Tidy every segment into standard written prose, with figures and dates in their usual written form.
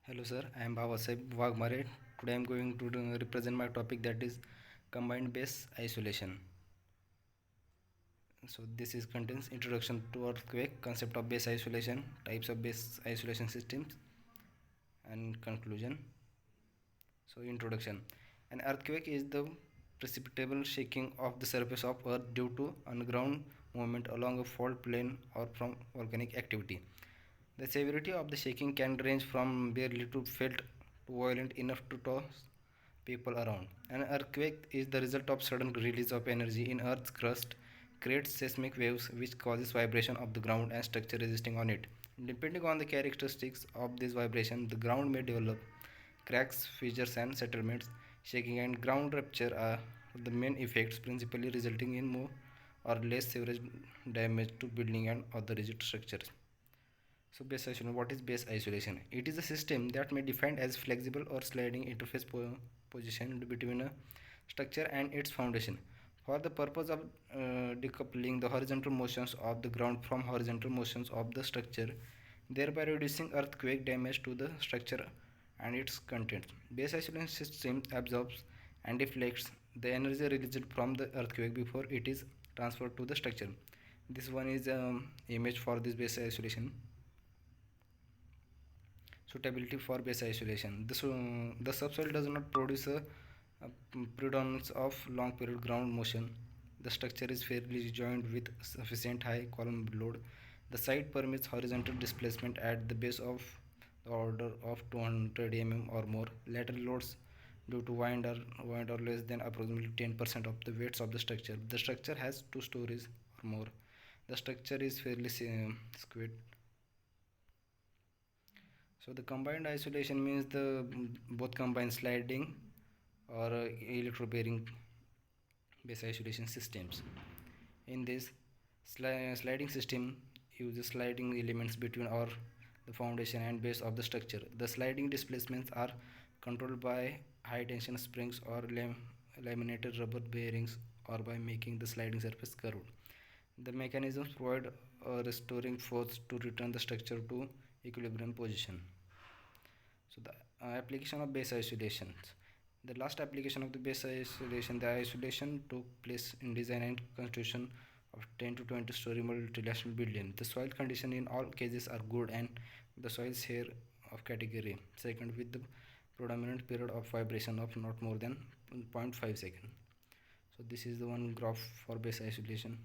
Hello sir, I am Baba Saib Wagmare. Today I am going to represent my topic, that is combined base isolation. So this is contains introduction to earthquake, concept of base isolation, types of base isolation systems, and conclusion. So introduction. An earthquake is the precipitable shaking of the surface of earth due to underground movement along a fault plane or from volcanic activity. The severity of the shaking can range from barely to felt to violent enough to toss people around. An earthquake is the result of sudden release of energy in Earth's crust, creates seismic waves which causes vibration of the ground and structure resisting on it. Depending on the characteristics of this vibration, the ground may develop cracks, fissures, and settlements. Shaking and ground rupture are the main effects, principally resulting in more or less severe damage to building and other rigid structures. So base isolation. What is base isolation? It is a system that may be defined as flexible or sliding interface positioned between a structure and its foundation for the purpose of decoupling the horizontal motions of the ground from horizontal motions of the structure, thereby reducing earthquake damage to the structure and its contents. Base isolation system absorbs and deflects the energy released from the earthquake before it is transferred to the structure. This one is image for this base isolation. Suitability for base isolation. The subsoil does not produce a predominance of long period ground motion. The structure is fairly joined with sufficient high column load. The site permits horizontal displacement at the base of the order of 200 mm or more. Lateral loads due to wind are less than approximately 10% of the weights of the structure. The structure has 2 stories or more. The structure is fairly squat. So the combined isolation means the both combined sliding or electrobearing base isolation systems. In this sliding system uses sliding elements between or the foundation and base of the structure. The sliding displacements are controlled by high tension springs or laminated rubber bearings or by making the sliding surface curved. The mechanisms provide a restoring force to return the structure to equilibrium position. So the application of base isolation. The last application of the base isolation, the isolation took place in design and construction of 10 to 20 story multinational building. The soil condition in all cases are good and the soil is here of category second with the predominant period of vibration of not more than 0.5 second. So this is the one graph for base isolation,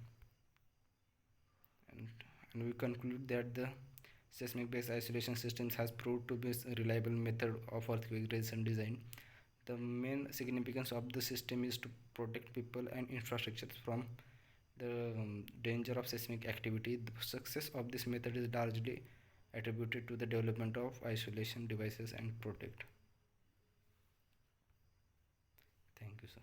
and, and we conclude that the seismic based isolation systems has proved to be a reliable method of earthquake resistance design. The main significance of the system is to protect people and infrastructures from the danger of seismic activity. The success of this method is largely attributed to the development of isolation devices and protect. Thank you, sir.